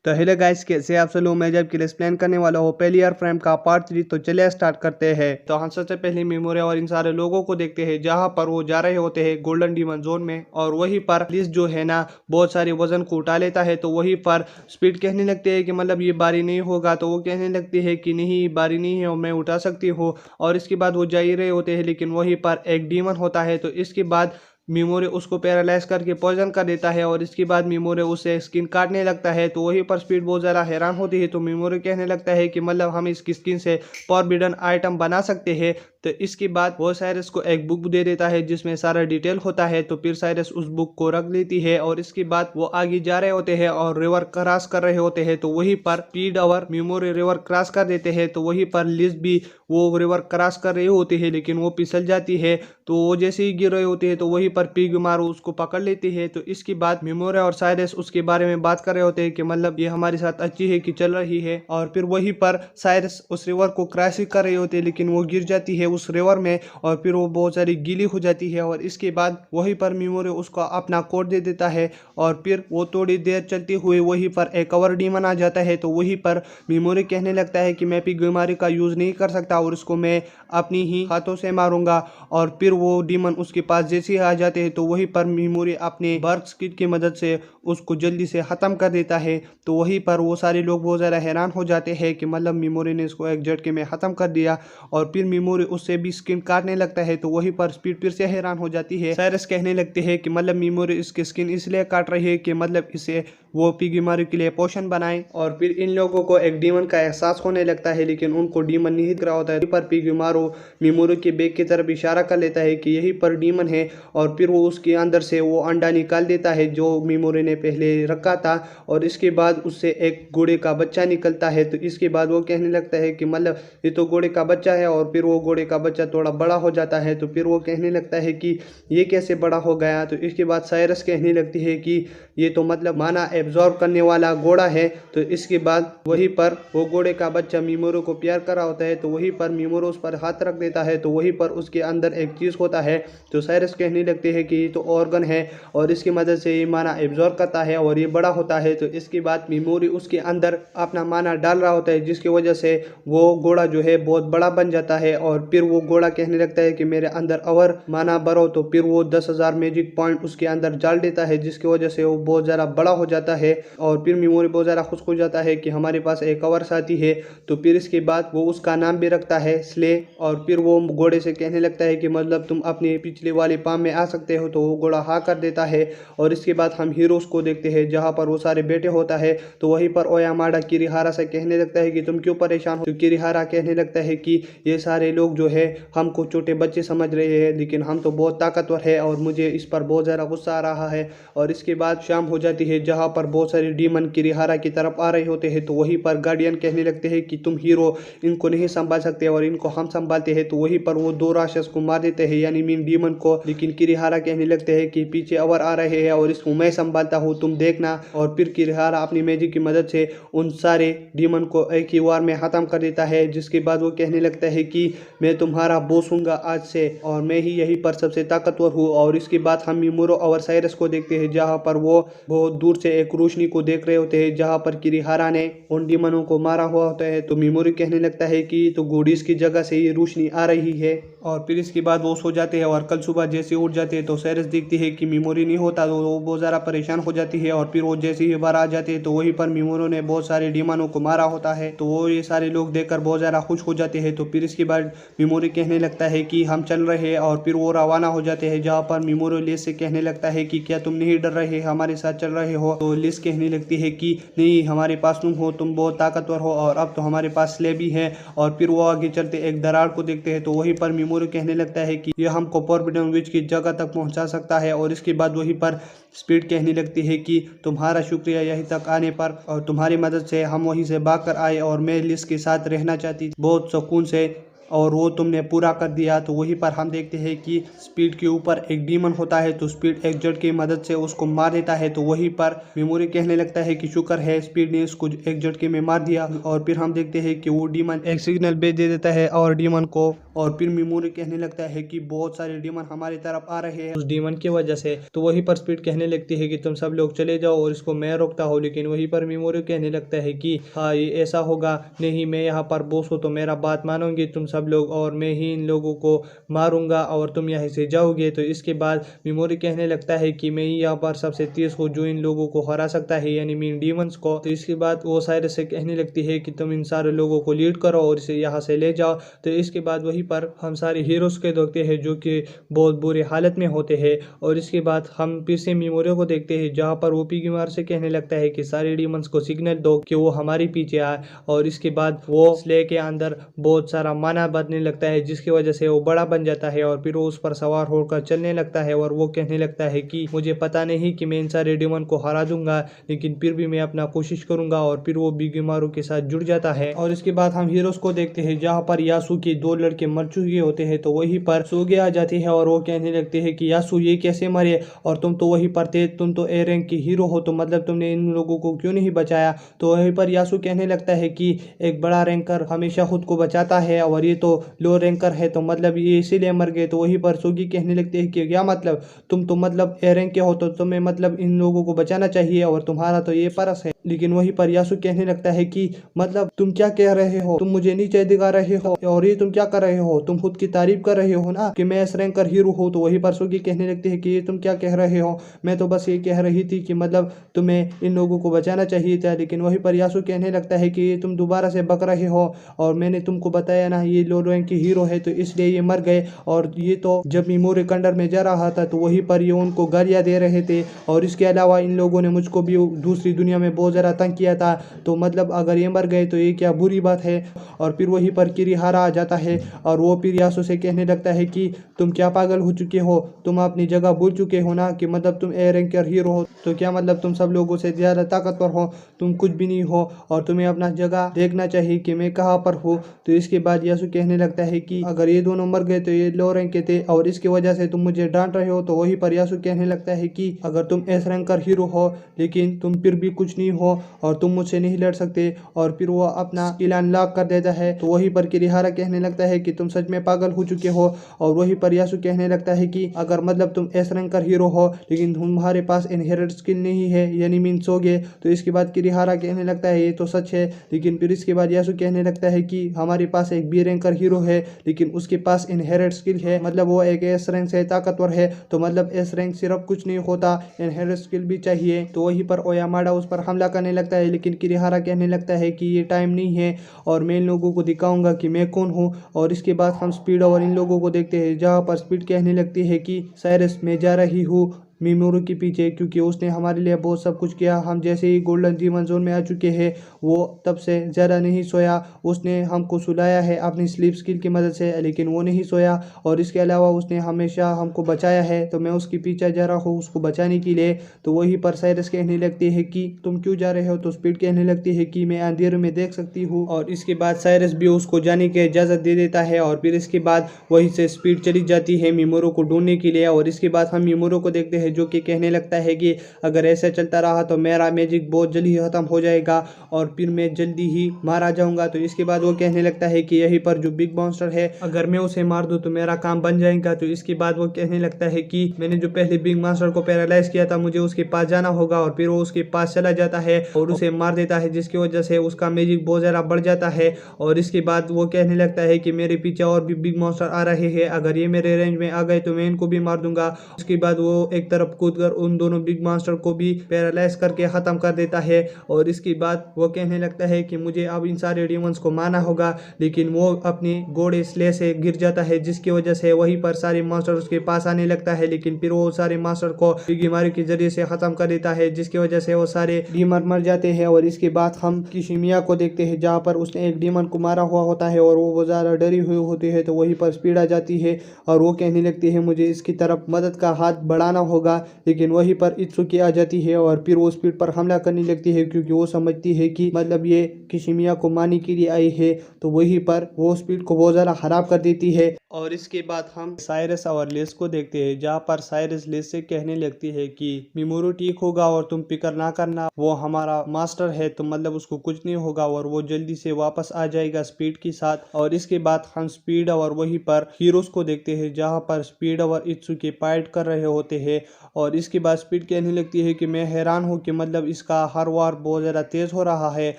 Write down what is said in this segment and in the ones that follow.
तो hello guys, कैसे आप सब लोग। मैं जब के लिए एक्सप्लेन करने वाला हूँ पहली एयर फ्रेम का पार्ट 3। तो चलिए स्टार्ट करते हैं। तो हम सबसे पहले मेमोरिया और इन सारे लोगों को देखते हैं जहां पर वो जा रहे होते हैं गोल्डन डीमन जोन में। और वहीं पर लिस्ट जो है ना बहुत सारे वजन को उठा लेता है। तो वहीं पर स्पीड कहने लगते हैं कि मतलब ये बारी नहीं होगा। तो वो कहने लगती है कि नहीं बारी नहीं है और मैं उठा सकती हूँ। और इसके बाद वो जा ही रहे होते हैं, लेकिन वहीं पर एक डीमन होता है। तो इसके बाद मीमोरे उसको पैरालाइज करके पॉइजन कर देता है और इसके बाद मीमोरे उसे स्किन काटने लगता है। तो वहीं पर स्पीड बहुत ज़्यादा हैरान होती है। तो मीमोरे कहने लगता है कि मतलब हम इसकी स्किन से फॉरबिडन आइटम बना सकते हैं। तो इसके बाद वो साइरस को एक बुक दे देता है जिसमें सारा डिटेल होता है। तो फिर साइरस उस बुक को रख लेती है और इसके बाद वो आगे जा रहे होते हैं और रिवर क्रॉस कर रहे होते हैं। तो वहीं पर स्पीड और मीमोरे रिवर क्रॉस कर देते हैं। तो वहीं पर लिज भी वो रिवर क्रॉस कर रही होती है, लेकिन वो फिसल जाती है। तो वो जैसे ही गिर रहे होते हैं तो वहीं पर पिग मारो उसको पकड़ लेती है। तो इसके बाद मेमोरा और साइरस उसके बारे में बात कर रहे होते हैं कि मतलब ये हमारे साथ अच्छी है कि चल रही है। और फिर वहीं पर साइरस उस रिवर को क्रॉस कर रहे होते हैं, लेकिन वो गिर जाती है उस रिवर में और फिर वो बहुत सारी गीली हो जाती है। और इसके बाद वहीं पर मेमोरे उसको अपना कोड दे देता है और फिर वो थोड़ी देर चलते हुए वहीं पर एक और डीमन आ जाता है। तो वहीं पर मेमोरी कहने लगता है कि मैं पिग बीमारी का यूज़ नहीं कर सकता और उसको मैं अपनी ही हाथों से मारूंगा। और फिर वो डीमन उसके पास जैसे ही आ जाते हैं तो वहीं पर मेमोरी अपने बर्क किट की मदद से उसको जल्दी से ख़त्म कर देता है। तो वहीं पर वो सारे लोग बहुत ज़्यादा हैरान हो जाते हैं कि मतलब मेमोरी ने इसको एक झटके में ख़त्म कर दिया। और फिर मेमोरी उससे भी स्किन काटने लगता है। तो वहीं पर स्पीड फिर से हैरान हो जाती है। साइरस कहने लगते हैं कि मतलब मेमोरी इसकी स्किन इसलिए काट रही है कि मतलब इसे वो पिगी मारू के लिए पोशन बनाए। और फिर इन लोगों को एक डीमन का एहसास होने लगता है, लेकिन उनको डीमन नहीं दिख रहा होता है। पर पिगी मारू मेमोरी के बैग की तरफ इशारा कर लेता है कि यही पर डीमन है। और फिर वो उसके अंदर से वो अंडा निकाल देता है जो मेमोरी ने पहले रखा था। और इसके बाद उससे एक घोड़े का बच्चा निकलता है। तो इसके बाद वो कहने लगता है कि मतलब ये तो घोड़े का बच्चा है। और फिर वो घोड़े का बच्चा थोड़ा बड़ा हो जाता है। तो फिर वो कहने लगता है कि ये कैसे बड़ा हो गया। तो इसके बाद साइरस कहने लगती है कि ये तो मतलब माना एब्जॉर्ब करने वाला घोड़ा है। तो इसके बाद वहीं पर वो घोड़े का बच्चा मेमोरो को प्यार कर रहा होता है। तो वहीं पर मेमोरो उस पर हाथ रख देता है। तो वहीं पर उसके अंदर एक चीज़ होता है। तो साइरस कहने लगते हैं कि ये तो ऑर्गन है और इसकी मदद से ये माना एब्जॉर्ब करता है और ये बड़ा होता है। तो इसके बाद मेमोरी उसके अंदर अपना माना डाल रहा होता है, जिसकी वजह से वो घोड़ा जो है बहुत बड़ा बन जाता है। और फिर वो घोड़ा कहने लगता है कि मेरे अंदर और माना भरो। तो फिर वो 10,000 मैजिक पॉइंट उसके अंदर डाल देता है, जिसकी वजह से वो बहुत ज़्यादा बड़ा हो जाता है। और फिर मेमोरी बहुत ज़्यादा खुश हो जाता है कि हमारे पास एक और साथी है। तो फिर इसके बाद वो उसका नाम भी रखता है स्ले। और फिर वो घोड़े से कहने लगता है कि मतलब तुम अपने पिछले वाले पाम में आ सकते हो। तो वो घोड़ा हाँ कर देता है। और इसके बाद हम हीरोज़ को देखते हैं जहाँ पर वो सारे बैठे होता है। तो वहीं पर ओयामाडा किरिहारा से कहने लगता है कि तुम क्यों परेशान हो। तो किरिहारा कहने लगता है कि ये सारे लोग जो है हमको छोटे बच्चे समझ रहे हैं, लेकिन हम तो बहुत ताकतवर है और मुझे इस पर बहुत ज़्यादा गुस्सा आ रहा है। और इसके बाद शाम हो जाती है जहाँ पर बहुत सारे डीमन किरिहारा की तरफ आ रहे होते हैं। तो वहीं पर गार्डियन कहने लगते हैं कि तुम हीरो इनको नहीं संभाल सकते और इनको हम संभालते हैं। तो वहीं पर वो दो राक्षस को मार देते हैं, यानी मीन डीमन को। लेकिन किरिहारा कहने लगते हैं कि पीछे और आ रहे हैं और इसको मैं संभालता हूँ, तुम देखना। और फिर किरिहारा अपनी मैजिक की मदद से उन सारे डीमन को एक ही वार में खत्म कर देता है। जिसके बाद वो कहने लगता है कि मैं तुम्हारा बॉस हूँगा आज से और मैं ही यहीं पर सबसे ताकतवर हूँ। और इसके बाद हम मेमोरो और साइरस को देखते हैं जहाँ पर वो बहुत दूर से एक रोशनी को देख रहे होते हैं जहाँ पर किरिहारा ने उन डीमनों को मारा हुआ होता है। तो मेमोरी कहने लगता है कि तो गोडीज की जगह से ये रोशनी आ रही है। और फिर इसके बाद वो सो जाते हैं और कल सुबह जैसे उठ जाते हैं तो साइरस देखती है कि मेमोरी नहीं होता। तो वो बहुत ज़्यादा परेशान हो जाती है। और फिर वो जैसे ही बाहर आ जाते हैं तो वहीं पर मेमोरी ने बहुत सारे डीमनों को मारा होता है। तो वो ये सारे लोग देखकर बहुत ज़्यादा खुश हो जाते हैं। तो फिर इसके बाद मेमोरी कहने लगता है कि हम चल रहे हैं। और फिर वो रवाना हो जाते हैं जहाँ पर मेमोरी लिस से कहने लगता है कि क्या तुम नहीं डर रहे, हमारे साथ चल रहे हो। तो लिस कहने लगती है कि नहीं, हमारे पास तुम हो, तुम बहुत ताकतवर हो और अब तो हमारे पास स्ले भी है। और फिर वो आगे चलते एक दरार को देखते हैं। तो वहीं पर मेमोरी कहने लगता है कि यह हमको फॉरबिडन विच की जगह तक पहुंचा सकता है। और इसके बाद वहीं पर स्पीड कहने लगती है कि तुम्हारा शुक्रिया यहीं तक आने पर, और तुम्हारी मदद से हम वहीं से भाग कर आए और मैं लिस के साथ रहना चाहती बहुत सुकून से, और वो तुमने पूरा कर दिया। तो वहीं पर हम देखते हैं कि स्पीड के ऊपर एक डीमन होता है। तो स्पीड एक जट की मदद से उसको मार देता है। तो वहीं पर मेमोरी कहने लगता है कि शुक्र है स्पीड ने उसको एक झटके में मार दिया। और फिर हम देखते हैं कि वो डीमन एक सिग्नल भेज दे देता है और डीमन को और फिर मिमोरी कहने लगता है कि बहुत सारे डीमन हमारी तरफ आ रहे हैं उस डीमन की वजह से। तो वहीं पर स्पीड कहने लगती है कि तुम सब लोग चले जाओ और इसको मैं रोकता हूँ, लेकिन वहीं पर मिमोरी कहने लगता है कि हाँ ये ऐसा होगा नहीं, मैं यहाँ पर बॉस हूँ तो मेरा बात मानोगे तुम सब लोग, और मैं ही इन लोगों को मारूंगा और तुम यहाँ से जाओगे। तो इसके बाद मिमोरी कहने लगता है कि मैं ही यहाँ पर सबसे तेज हूँ जो इन लोगों को हरा सकता है, यानी मीन डीमंस को। तो इसके बाद वो साइरस से कहने लगती है कि तुम इन सारे लोगों को लीड करो और इसे यहाँ से ले जाओ। तो इसके बाद वहीं पर हम सारे हीरोज के देखते हैं जो कि बहुत बुरी हालत में होते हैं। और इसके बाद हम फिर से मिमोरियो को देखते हैं जहाँ पर वो पीगीमार से कहने लगता है कि सारे डीमंस को सिग्नल दो कि वो हमारे पीछे आए। और इसके बाद वो स्ले के अंदर बहुत सारा माना बनने लगता है जिसकी वजह से वो बड़ा बन जाता है और फिर वो उस पर सवार होकर चलने लगता है। और वो कहने लगता है कि मुझे पता नहीं कि मैं इन सारे डीमन को हरा दूंगा, लेकिन फिर भी मैं अपना कोशिश करूंगा। और फिर वो बिगीमारू के साथ जुड़ जाता है। और इसके बाद हम हीरोज को देखते हैं जहाँ पर यासु के 2 लड़के मर चुके होते हैं। तो वहीं पर सुगे आ जाती है और वो कहने लगते हैं कि यासु ये कैसे मरे, और तुम तो वहीं पर थे, तुम तो ए रैंक की हीरो हो, तो मतलब तुमने इन लोगों को क्यों नहीं बचाया। तो वहीं पर यासु कहने लगता है कि एक बड़ा रैंकर हमेशा खुद को बचाता है और ये तो लो रैंकर है, तो मतलब ये इसीलिए मर गए। तो वहीं पर सुगी कहने लगते हैं कि क्या मतलब, तुम तो मतलब ए रैंक के हो तो तुम्हें मतलब इन लोगों को बचाना चाहिए और तुम्हारा तो ये परस है। लेकिन वहीं पर यासु कहने लगता है कि मतलब तुम क्या कह रहे हो, तुम मुझे नीचे दिखा रहे हो और ये तुम क्या कर रहे हो, तुम खुद की तारीफ कर रहे हो ना कि मैं एस रैंकर हीरो हूँ। तो वहीं पर सुगी कहने लगती है कि ये तुम क्या कह रहे हो, मैं तो बस ये कह रही थी कि मतलब तुम्हें इन लोगों को बचाना चाहिए था। लेकिन वहीं पर यासु कहने लगता है कि ये तुम दोबारा से बक रहे हो और मैंने तुमको बताया ना ये लो रैंक की हीरो है तो इसलिए ये मर गए। और ये तो जब मिमोरी कंडर में जा रहा था तो वहीं पर ये उनको गालियां दे रहे थे, और इसके अलावा इन लोगों ने मुझको भी दूसरी दुनिया में बहुत ज़्यादा तंग किया था। तो मतलब अगर ये मर गए तो ये क्या बुरी बात है। और फिर वहीं पर किरीहारा आ जाता है और वो फिर यासु से कहने लगता है कि तुम क्या पागल हो चुके हो, तुम अपनी जगह भूल चुके हो ना कि मतलब तुम ए रैंकर हीरो हो, तो क्या मतलब तुम सब लोगों से ज़्यादा ताकतवर हो, तुम कुछ भी नहीं हो और तुम्हें अपना जगह देखना चाहिए कि मैं कहाँ पर हूँ। तो इसके बाद यासु कहने लगता है कि अगर ये दोनों मर गए तो ये लो रैंक के थे और इसकी वजह से तुम मुझे डांट रहे हो। तो वहीं पर यासु कहने लगता है कि अगर तुम एस रैंकर हीरो हो लेकिन तुम फिर भी कुछ नहीं हो और तुम मुझसे नहीं लड़ सकते, और फिर वो अपना स्किल अनलॉक कर देता है। तो वहीं पर किरीहारा कहने लगता है कि तुम सच में पागल हो चुके हो। और वहीं पर यासु कहने लगता है कि अगर मतलब तुम एस रैंकर हीरो हो लेकिन तुम्हारे पास इनहेरिट स्किल नहीं है यानी मीन्स हो गए। तो इसके बाद किरीहारा कहने लगता है ये तो सच है, लेकिन फिर इसके बाद यासु कहने लगता है कि हमारे पास एक बी रैंकर हीरो है लेकिन उसके पास इनहेरिट स्किल है, मतलब वो एक एस रैंक से ताकतवर है। तो मतलब एस रैंक सिर्फ कुछ नहीं होता, इनहेरिट स्किल भी चाहिए। तो वहीं पर ओयामाडा उस पर हमला करने लगता है, लेकिन किरीहारा कहने लगता है कि ये टाइम नहीं है और मैं इन लोगों को दिखाऊंगा कि मैं कौन हूँ। और इसके बाद हम स्पीड और इन लोगों को देखते हैं जहाँ पर स्पीड कहने लगती है कि साइरस मैं जा रही हूँ मिमोरू के पीछे, क्योंकि उसने हमारे लिए बहुत सब कुछ किया। हम जैसे ही गोल्डन डीमन जोन में आ चुके हैं वो तब से ज़्यादा नहीं सोया, उसने हमको सुलाया है अपनी स्लीप स्किल की मदद से, लेकिन वो नहीं सोया। और इसके अलावा उसने हमेशा हमको बचाया है, तो मैं उसके पीछे जा रहा हूँ उसको बचाने के लिए। तो वहीं पर साइरस कहने लगती है कि तुम क्यों जा रहे हो। तो स्पीड कहने लगती है कि मैं अंधेरे में देख सकती हूँ। और इसके बाद साइरस भी उसको जाने की इजाज़त दे देता है और फिर इसके बाद वहीं से स्पीड चली जाती है मिमोरू को ढूंढने के लिए। और इसके बाद हम मिमोरू को देखते हैं जो कि कहने लगता है कि अगर ऐसे चलता रहा तो मेरा मैजिक बहुत जल्दी ही खत्म हो जाएगा और फिर मैं जल्दी ही मारा जाऊंगा। तो इसके बाद वो कहने लगता है कि यहीं पर जो बिग मॉन्स्टर है अगर मैं उसे मार दूं तो मेरा काम बन जाएगा। तो इसके बाद वो कहने लगता है कि मैंने जो पहले बिग मॉन्स्टर को पैरालाइज किया था मुझे उसके पास जाना होगा, और फिर वो उसके पास चला जाता है और उसे मार देता है, जिसकी वजह से उसका मैजिक बहुत ज़्यादा बढ़ जाता है। और इसके बाद वो कहने लगता है कि मेरे पीछे और भी बिग मॉन्स्टर आ रहे हैं, अगर ये मेरे रेंज में आ गए तो मैं इनको भी मार दूंगा। उसके बाद वो एक तरफ कूद कर उन दोनों बिग मॉन्स्टर को भी पैरालाइज करके ख़त्म कर देता है। और इसके बाद वो कहने लगता है कि मुझे अब इन सारे डीमंस को मारना होगा, लेकिन वो अपनी घोड़े स्ले से गिर जाता है, जिसकी वजह से वहीं पर सारे मॉन्स्टर उसके पास आने लगता है। लेकिन फिर वो सारे मॉन्स्टर को बिगीमारू के जरिए से ख़त्म कर देता है, जिसकी वजह से वो सारे डीमन मर जाते हैं। और इसके बाद हम किशिमिया को देखते हैं जहाँ पर उसने एक डीमन को मारा हुआ होता है और वो ज़्यादा डरी हुई होती है। तो वहीं पर स्पीड आ जाती है और वो कहने लगती है मुझे इसकी तरफ मदद का हाथ बढ़ाना होगा। होगा, लेकिन वहीं पर इत्सुकी आ जाती है और फिर वो स्पीड पर हमला करने लगती है क्योंकि वो समझती है कि मतलब ये किशिमिया को मारने के लिए आई है। तो वहीं पर वो स्पीड को बहुत ज़्यादा खराब कर देती है। और इसके बाद हम साइरस और लिस को देखते हैं, जहाँ पर साइरस लिस से कहने लगती है कि मिमोरू ठीक होगा और तुम फिक्र ना करना, वो हमारा मास्टर है, तो मतलब उसको कुछ नहीं होगा और वो जल्दी से वापस आ जाएगा स्पीड के साथ। और इसके बाद हम स्पीड और वहीं पर हीरोज को देखते हैं, जहाँ पर स्पीड और इत्सुकी फाइट कर रहे होते हैं। और इसके बाद स्पीड कहने लगती है कि मैं हैरान हूँ कि मतलब इसका हर वार बहुत ज़्यादा तेज हो रहा है।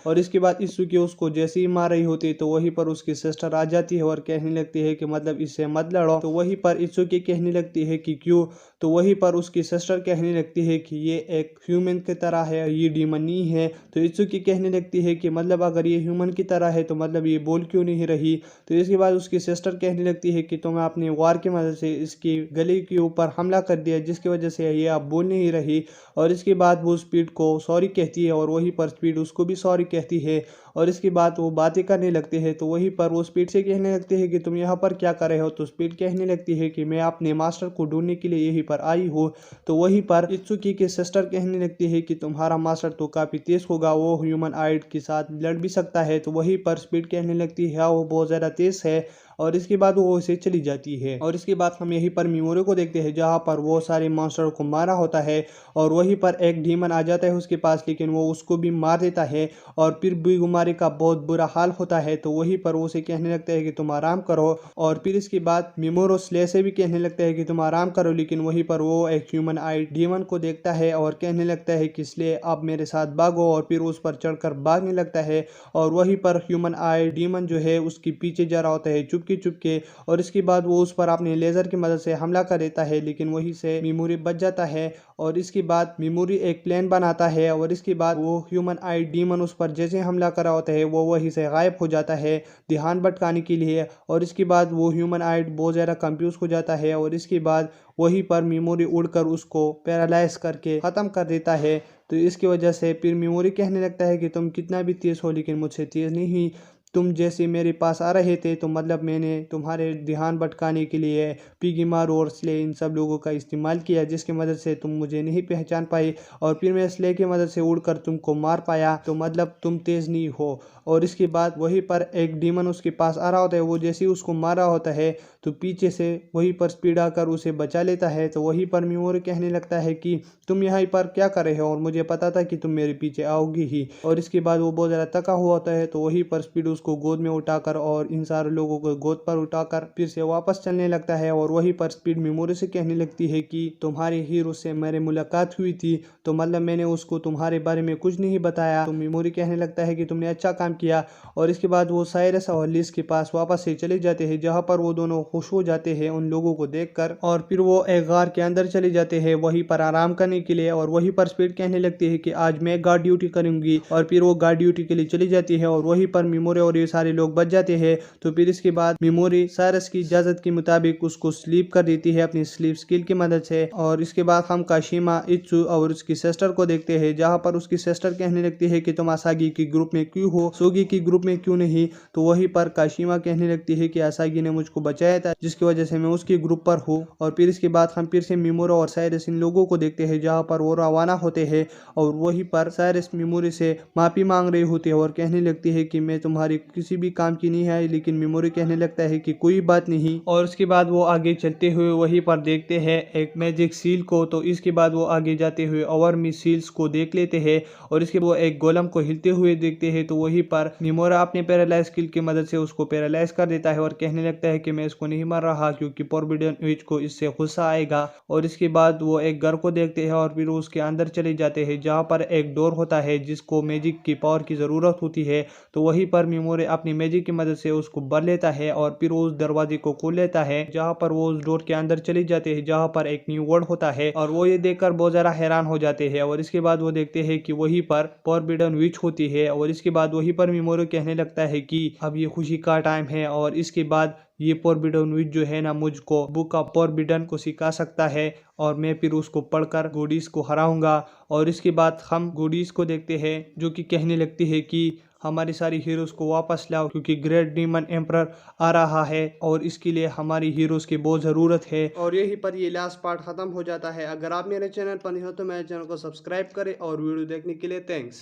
और इसके बाद इत्सुकी उसको जैसे ही मार रही होती है तो वहीं पर उसकी सिस्टर आ जाती है और कहने लगती है कि मतलब इससे मत लड़ो। तो वहीं पर इत्सुकी कहने लगती है कि क्यों। तो वहीं पर उसकी सिस्टर कहने लगती है कि ये एक ह्यूमन की तरह है, ये डीमन नहीं है। तो इत्सुकी कहने लगती है कि मतलब अगर ये ह्यूमन की तरह है तो मतलब ये बोल क्यों नहीं रही। तो इसके बाद उसकी सिस्टर कहने लगती है कि तुमने अपने वार की मदद से इसकी गले के ऊपर हमला कर दिया, जिसकी वजह से ये अब बोल नहीं रही। और इसके बाद वो स्पीड को सॉरी कहती है और वहीं पर स्पीड उसको भी सॉरी कहती है। और इसके बाद वो बातें करने लगते हैं। तो वहीं पर वो स्पीड से कहने लगते हैं कि तुम यहाँ पर क्या कर रहे हो। तो स्पीड कहने लगती है कि मैं अपने मास्टर को ढूंढने के लिए यहीं पर आई हूँ। तो वहीं पर इत्सुकी की सिस्टर कहने लगती है कि तुम्हारा मास्टर तो काफ़ी तेज होगा, वो ह्यूमन आइड के साथ लड़ भी सकता है। तो वहीं पर स्पीड कहने लगती है वो बहुत ज़्यादा तेज है। और इसके बाद वो उसे चली जाती है। और इसके बाद हम यहीं पर मिमोरी को देखते हैं, जहाँ पर वो सारे मॉन्स्टर को मारा होता है और वहीं पर एक डीमन आ जाता है उसके पास, लेकिन वो उसको भी मार देता है। और फिर बिगुमारी का बहुत बुरा हाल होता है। तो वहीं पर वो उसे कहने लगता है कि तुम आराम करो। और फिर इसके बाद मिमोरो स्ले से भी कहने लगता है कि तुम आराम करो, लेकिन वहीं पर वो एक ह्यूमन आई डीमन को देखता है और कहने लगता है कि स्ले आप मेरे साथ भागो। और फिर उस पर चढ़कर भागने लगता है और वहीं पर ह्यूमन आई डीमन जो है उसके पीछे जा रहा होता है चुपके चुपके। और इसके बाद वो उस पर अपने लेजर की मदद से हमला कर देता है, लेकिन वहीं से मिमोरी बच जाता है। और इसके बाद मिमोरी एक प्लान बनाता है और इसके बाद वो ह्यूमन आई डीमन उस पर जैसे हमला कर रहा होता है वो वहीं से गायब हो जाता है ध्यान भटकाने के लिए। और इसके बाद वो ह्यूमन आइड बहुत ज़्यादा कंफ्यूज हो जाता है और इसके बाद वहीं पर मिमोरी उड़कर उसको पैरालाइज करके ख़त्म कर देता है। तो इसकी वजह से फिर मिमोरी कहने लगता है कि तुम कितना भी तेज़ हो लेकिन मुझसे तेज़ नहीं, तुम जैसे मेरे पास आ रहे थे तो मतलब मैंने तुम्हारे ध्यान भटकाने के लिए पिगीमारू और स्ले इन सब लोगों का इस्तेमाल किया, जिसकी मदद से तुम मुझे नहीं पहचान पाए। और फिर मैं स्ले की मदद से उड़कर तुमको मार पाया, तो मतलब तुम तेज़ नहीं हो। और इसके बाद वहीं पर एक डीमन उसके पास आ रहा होता है, वो जैसे ही उसको मार रहा होता है तो पीछे से वहीं पर स्पीड आकर उसे बचा लेता है। तो वहीं पर मिमोरी कहने लगता है कि तुम यहाँ पर क्या कर रहे हो और मुझे पता था कि तुम मेरे पीछे आओगी ही। और इसके बाद वो बहुत ज़्यादा थका हुआ होता है, तो वहीं पर स्पीड उसको गोद में उठाकर और इन सारे लोगों को गोद पर उठाकर फिर से वापस चलने लगता है। और वहीं पर स्पीड मिमोरी से कहने लगती है कि तुम्हारे हीरो से मेरी मुलाकात हुई थी, तो मतलब मैंने उसको तुम्हारे बारे में कुछ नहीं बताया। तो मिमोरी कहने लगता है कि तुमने अच्छा काम किया। और इसके बाद वो साइरस और लिस के पास वापस से चले जाते हैं, जहाँ पर वो दोनों खुश हो जाते हैं उन लोगों को देखकर। और फिर वो एक गार के अंदर चले जाते हैं वहीं पर आराम करने के लिए। और वहीं पर स्पीड कहने लगती है कि आज मैं गार्ड ड्यूटी करूंगी। और फिर वो गार्ड ड्यूटी के लिए चली जाती है और वहीं पर मिमोरी और ये सारे लोग बच जाते हैं। तो फिर इसके बाद मिमोरी साइरस की इजाजत के मुताबिक उसको स्लीप कर देती है अपनी स्लीप स्किल की मदद से। और इसके बाद हम काशिमा, इत्सु और उसकी सिस्टर को देखते हैं, जहाँ पर उसकी सिस्टर कहने लगती है कि तुम असागी की ग्रुप में क्यों हो, सोगी की ग्रुप में क्यों नहीं। तो वहीं पर काशिमा कहने लगती है कि असागी ने मुझको बचाया था, जिसकी वजह से मैं उसकी ग्रुप पर हूँ। और फिर इसके बाद हम फिर से मिमोरो और साइरस इन लोगों को देखते हैं, जहाँ पर वो रवाना होते हैं। और वहीं पर साइरस मिमोरी से माफी मांग रही होती है और कहने लगती है कि मैं तुम्हारी किसी भी काम की नहीं है, लेकिन मिमोरी कहने लगता है कि कोई बात नहीं। और उसके बाद वो आगे चलते हुए वहीं पर देखते हैं एक मैजिक सील को। तो इसके बाद वो आगे जाते हुए और सील्स को देख लेते हैं और इसके वो एक गोलम को हिलते हुए देखते हैं। तो वहीं पर मिमोरा अपने पैरालाइज स्किल की मदद से उसको पैरालाइज कर देता है और कहने लगता है कि मैं इसको नहीं मार रहा क्योंकि फोरबिडन विच को इससे गुस्सा आएगा। और इसके बाद वो एक घर को देखते हैं और फिर उसके अंदर चले जाते हैं, जहाँ पर एक डोर होता है जिसको मैजिक की पावर की जरूरत होती है। तो वहीं पर मिमोरी अपनी मैजिक की मदद से उसको भर लेता है और फिर उस दरवाजे को खोल लेता है, जहाँ पर वो उस डोर के अंदर चले जाते हैं, जहाँ पर एक न्यू वर्ल्ड होता है। और वो ये देखकर बहुत ज्यादा हैरान हो जाते हैं। और इसके बाद वो देखते हैं कि वहीं पर फोरबिडन विच होती है। और इसके बाद वहीं पर मिमोरी कहने लगता है कि अब ये खुशी का टाइम है और इसके बाद ये फोरबिडन विच जो है ना मुझको बुक ऑफ फोरबिडन को सिखा सकता है और मैं फिर उसको पढ़कर गोडीज को हराऊंगा। और इसके बाद हम गोडीज को देखते हैं, जो कि कहने लगती है कि हमारी सारी हीरोज को वापस लाओ, क्योंकि ग्रेट डीमन एम्परर आ रहा है और इसके लिए हमारी हीरोज की बहुत ज़रूरत है। और यहीं पर ये लास्ट पार्ट ख़त्म हो जाता है। अगर आप मेरे चैनल पर नहीं हो तो मेरे चैनल को सब्सक्राइब करें और वीडियो देखने के लिए थैंक्स।